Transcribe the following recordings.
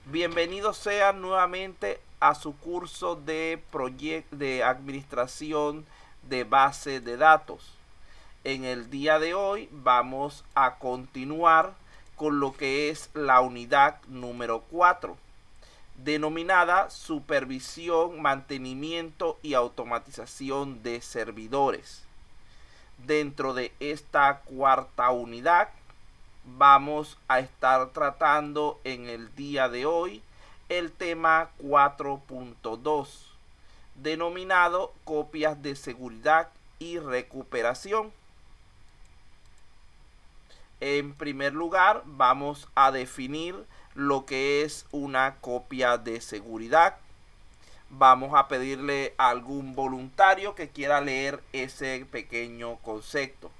Bienvenidos sean nuevamente a su curso de administración de base de datos. En el día de hoy vamos a continuar con lo que es la unidad número 4, denominada supervisión, mantenimiento y automatización de servidores. Dentro de esta cuarta unidad vamos a estar tratando en el día de hoy el tema 4.2, denominado copias de seguridad y recuperación. En primer lugar, vamos a definir lo que es una copia de seguridad. Vamos a pedirle a algún voluntario que quiera leer ese pequeño concepto.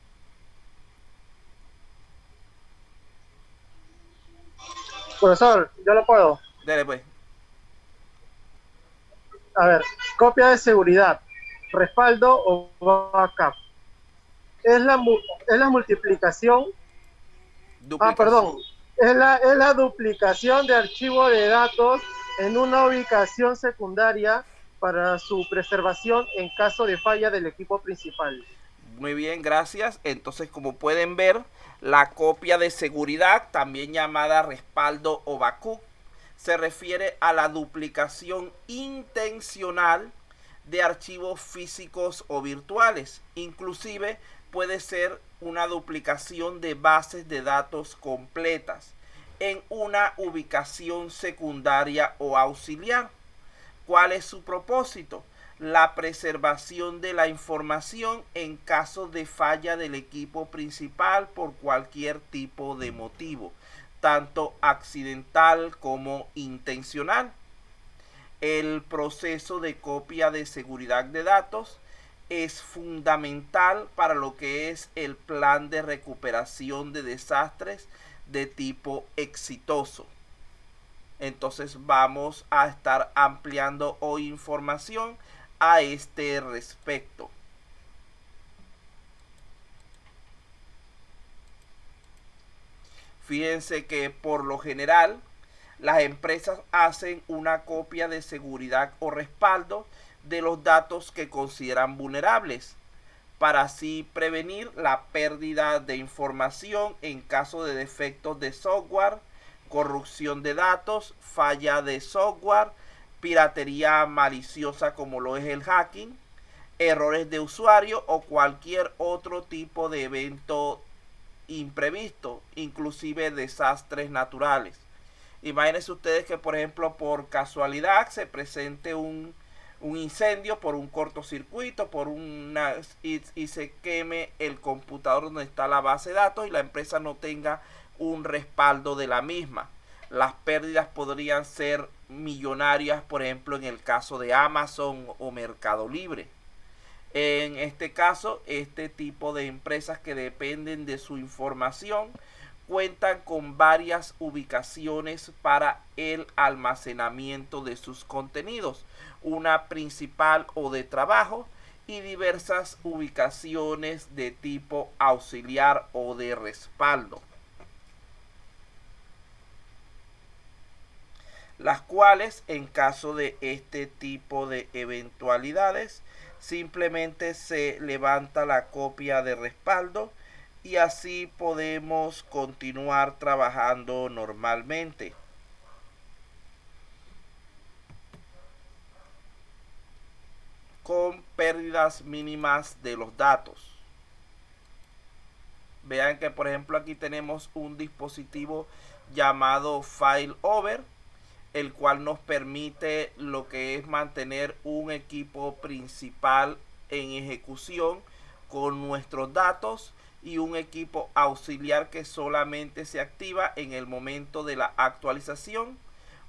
Profesor, yo lo puedo. Dele pues. A ver, copia de seguridad, respaldo o backup. Es la, es la multiplicación, Duplicación. perdón, es la duplicación de archivo de datos en una ubicación secundaria para su preservación en caso de falla del equipo principal. Muy bien, gracias. Entonces, como pueden ver, la copia de seguridad, también llamada respaldo o backup, se refiere a la duplicación intencional de archivos físicos o virtuales. Inclusive puede ser una duplicación de bases de datos completas en una ubicación secundaria o auxiliar. ¿Cuál es su propósito? La preservación de la información en caso de falla del equipo principal por cualquier tipo de motivo, tanto accidental como intencional. El proceso de copia de seguridad de datos es fundamental para lo que es el plan de recuperación de desastres de tipo exitoso. Entonces vamos a estar ampliando hoy información a este respecto. Fíjense que por lo general las empresas hacen una copia de seguridad o respaldo de los datos que consideran vulnerables para así prevenir la pérdida de información en caso de defectos de software, corrupción de datos, falla de software, piratería maliciosa como lo es el hacking, errores de usuario o cualquier otro tipo de evento imprevisto, inclusive desastres naturales. Imagínense ustedes que, por ejemplo, por casualidad se presente un incendio por un cortocircuito, y se queme el computador donde está la base de datos y la empresa no tenga un respaldo de la misma. Las pérdidas podrían ser millonarias, por ejemplo, en el caso de Amazon o Mercado Libre. En este caso, este tipo de empresas que dependen de su información cuentan con varias ubicaciones para el almacenamiento de sus contenidos, una principal o de trabajo y diversas ubicaciones de tipo auxiliar o de respaldo, las cuales en caso de este tipo de eventualidades simplemente se levanta la copia de respaldo y así podemos continuar trabajando normalmente. Con pérdidas mínimas de los datos. Vean que por ejemplo aquí tenemos un dispositivo llamado Failover, el cual nos permite lo que es mantener un equipo principal en ejecución con nuestros datos y un equipo auxiliar que solamente se activa en el momento de la actualización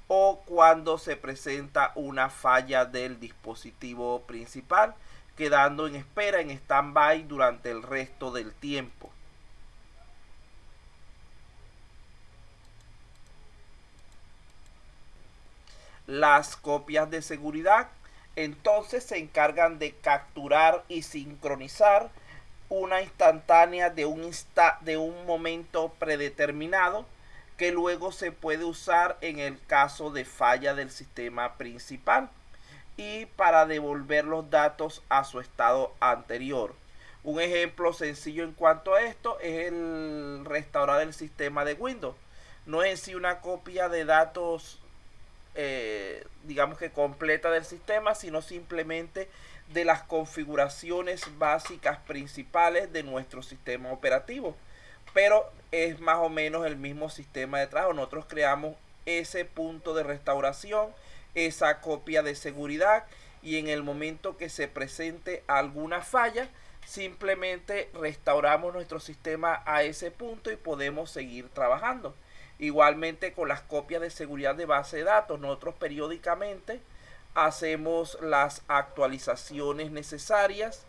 o cuando se presenta una falla del dispositivo principal, quedando en espera en stand-by durante el resto del tiempo. Las copias de seguridad entonces se encargan de capturar y sincronizar una instantánea de un momento predeterminado que luego se puede usar en el caso de falla del sistema principal y para devolver los datos a su estado anterior. Un ejemplo sencillo en cuanto a esto es el restaurar el sistema de Windows. No es en sí una copia de datos, digamos que completa del sistema, sino simplemente de las configuraciones básicas principales de nuestro sistema operativo. Pero es más o menos el mismo sistema de trabajo. Nosotros creamos ese punto de restauración, esa copia de seguridad, y en el momento que se presente alguna falla, simplemente restauramos nuestro sistema a ese punto y podemos seguir trabajando. Igualmente con las copias de seguridad de base de datos, nosotros periódicamente hacemos las actualizaciones necesarias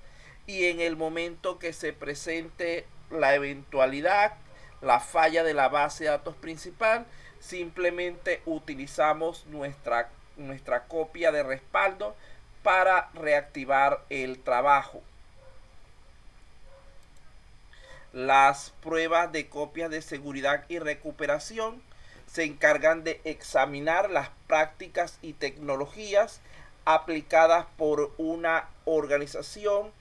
y en el momento que se presente la eventualidad, la falla de la base de datos principal, simplemente utilizamos nuestra copia de respaldo para reactivar el trabajo. Las pruebas de copias de seguridad y recuperación se encargan de examinar las prácticas y tecnologías aplicadas por una organización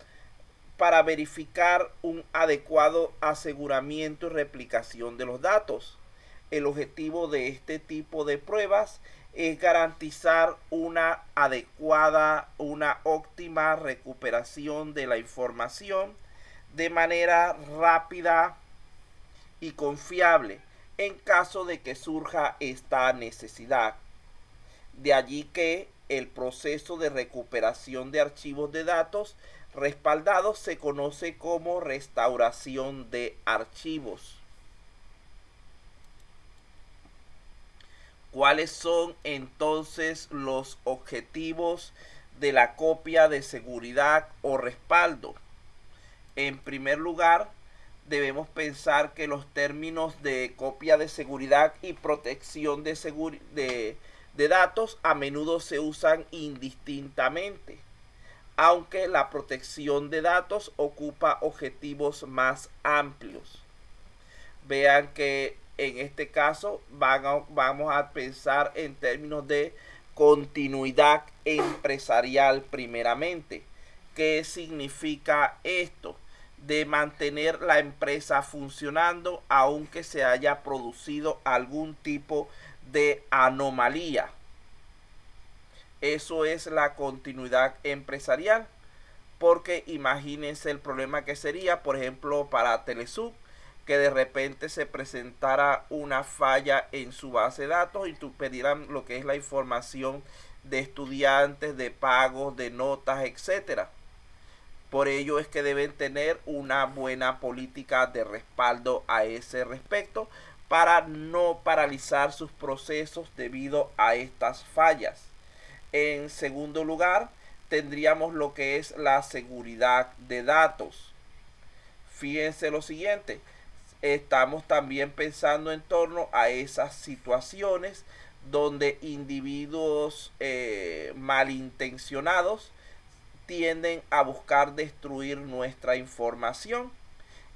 para verificar un adecuado aseguramiento y replicación de los datos. El objetivo de este tipo de pruebas es garantizar una adecuada, una óptima recuperación de la información de manera rápida y confiable en caso de que surja esta necesidad. De allí que el proceso de recuperación de archivos de datos respaldados se conoce como restauración de archivos. ¿Cuáles son entonces los objetivos de la copia de seguridad o respaldo? En primer lugar, debemos pensar que los términos de copia de seguridad y protección de datos a menudo se usan indistintamente, aunque la protección de datos ocupa objetivos más amplios. Vean que en este caso vamos a pensar en términos de continuidad empresarial primeramente. ¿Qué significa esto? De mantener la empresa funcionando aunque se haya producido algún tipo de anomalía. Eso es la continuidad empresarial, porque imagínense el problema que sería, por ejemplo, para Telesub, que de repente se presentara una falla en su base de datos y pidieran lo que es la información de estudiantes, de pagos, de notas, etcétera. Por ello es que deben tener una buena política de respaldo a ese respecto para no paralizar sus procesos debido a estas fallas. En segundo lugar, tendríamos lo que es la seguridad de datos. Fíjense lo siguiente, estamos también pensando en torno a esas situaciones donde individuos malintencionados tienden a buscar destruir nuestra información,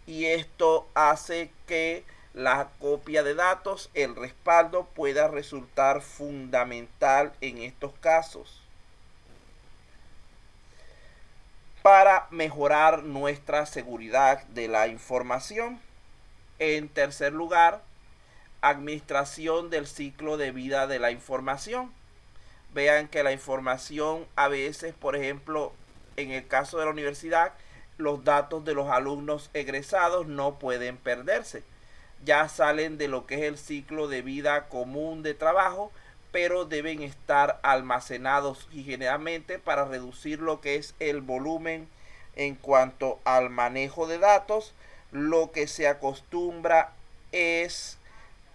y esto hace que la copia de datos, el respaldo, pueda resultar fundamental en estos casos para mejorar nuestra seguridad de la información. En tercer lugar, administración del ciclo de vida de la información. Vean que la información a veces, por ejemplo, en el caso de la universidad, los datos de los alumnos egresados no pueden perderse. Ya salen de lo que es el ciclo de vida común de trabajo, pero deben estar almacenados higiénicamente para reducir lo que es el volumen en cuanto al manejo de datos. Lo que se acostumbra es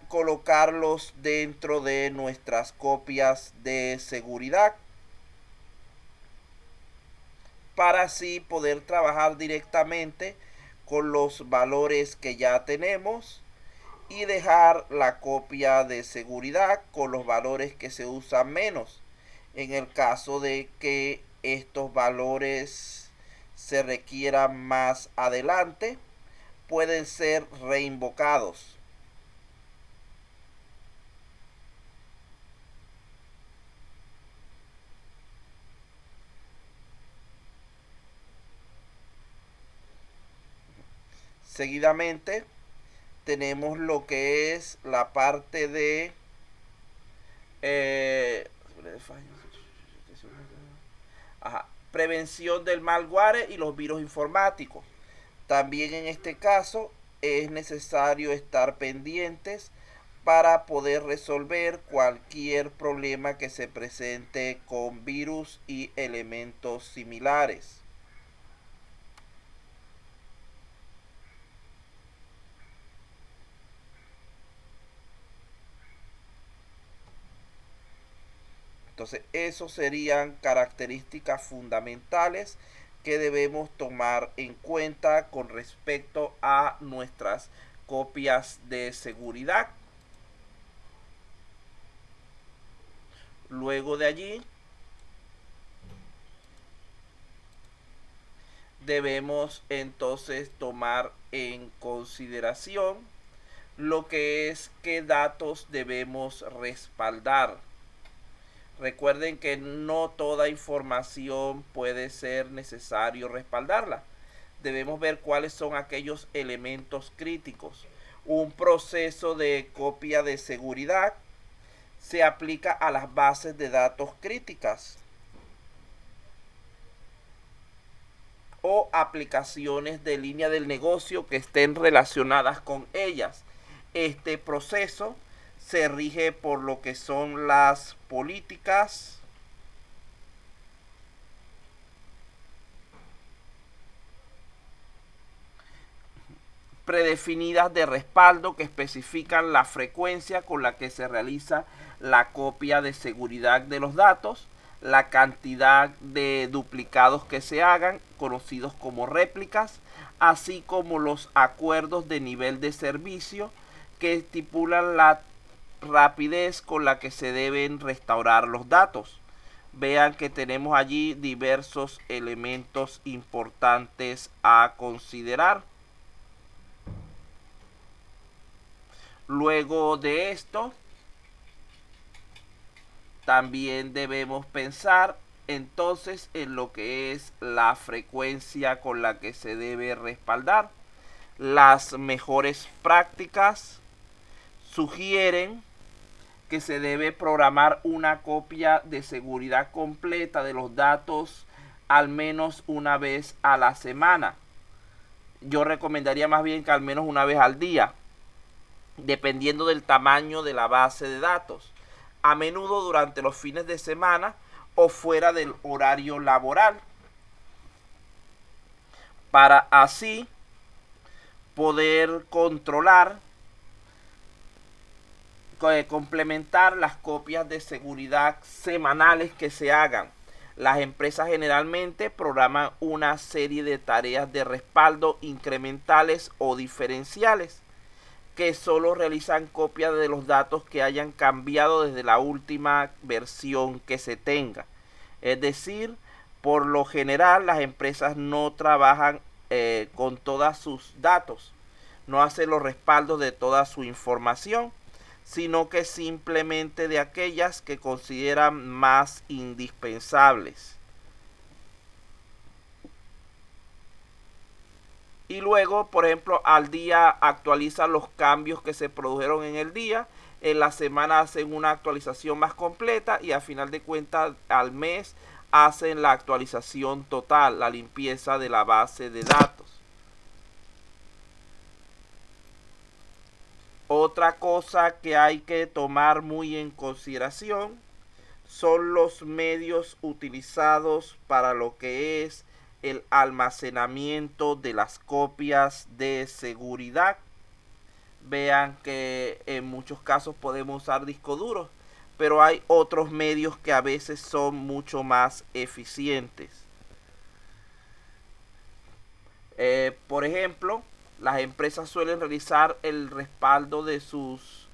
colocarlos dentro de nuestras copias de seguridad para así poder trabajar directamente con los valores que ya tenemos y dejar la copia de seguridad con los valores que se usan menos en el caso de que estos valores se requieran más adelante, pueden ser reinvocados. Seguidamente tenemos lo que es la parte de prevención del malware y los virus informáticos. También en este caso es necesario estar pendientes para poder resolver cualquier problema que se presente con virus y elementos similares. Entonces, esos serían características fundamentales que debemos tomar en cuenta con respecto a nuestras copias de seguridad. Luego de allí, debemos entonces tomar en consideración lo que es qué datos debemos respaldar. Recuerden que no toda información puede ser necesario respaldarla. Debemos ver cuáles son aquellos elementos críticos. Un proceso de copia de seguridad se aplica a las bases de datos críticas o aplicaciones de línea del negocio que estén relacionadas con ellas. Este proceso se rige por lo que son las políticas predefinidas de respaldo que especifican la frecuencia con la que se realiza la copia de seguridad de los datos, la cantidad de duplicados que se hagan, conocidos como réplicas, así como los acuerdos de nivel de servicio que estipulan la rapidez con la que se deben restaurar los datos. Vean que tenemos allí diversos elementos importantes a considerar. Luego de esto, también debemos pensar entonces en lo que es la frecuencia con la que se debe respaldar. Las mejores prácticas sugieren que se debe programar una copia de seguridad completa de los datos al menos una vez a la semana. Yo recomendaría más bien que al menos una vez al día, dependiendo del tamaño de la base de datos, a menudo durante los fines de semana o fuera del horario laboral, para así poder controlar, complementar las copias de seguridad semanales que se hagan. Las empresas generalmente programan una serie de tareas de respaldo incrementales o diferenciales que solo realizan copias de los datos que hayan cambiado desde la última versión que se tenga. Es decir, por lo general las empresas no trabajan con todos sus datos, no hacen los respaldos de toda su información, sino que simplemente de aquellas que consideran más indispensables. Y luego, por ejemplo, al día actualizan los cambios que se produjeron en el día. En la semana hacen una actualización más completa y a final de cuentas al mes hacen la actualización total, la limpieza de la base de datos. Otra cosa que hay que tomar muy en consideración son los medios utilizados para lo que es el almacenamiento de las copias de seguridad. Vean que en muchos casos podemos usar discos duros, pero hay otros medios que a veces son mucho más eficientes. Por ejemplo, las empresas suelen realizar el respaldo de sus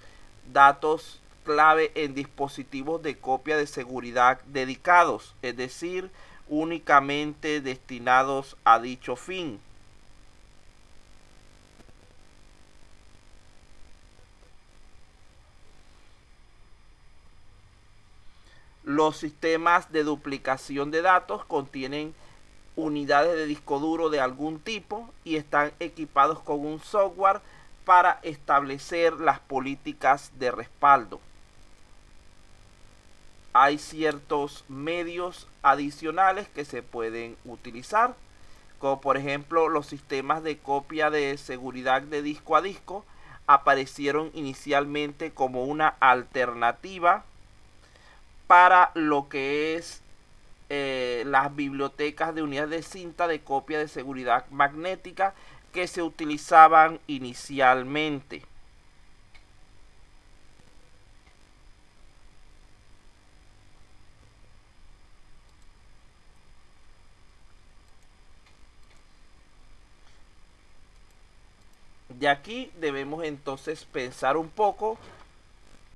datos clave en dispositivos de copia de seguridad dedicados, es decir, únicamente destinados a dicho fin. Los sistemas de duplicación de datos contienen unidades de disco duro de algún tipo y están equipados con un software para establecer las políticas de respaldo. Hay ciertos medios adicionales que se pueden utilizar, como por ejemplo los sistemas de copia de seguridad de disco a disco aparecieron inicialmente como una alternativa para lo que es las bibliotecas de unidades de cinta de copia de seguridad magnética que se utilizaban inicialmente. De aquí debemos entonces pensar un poco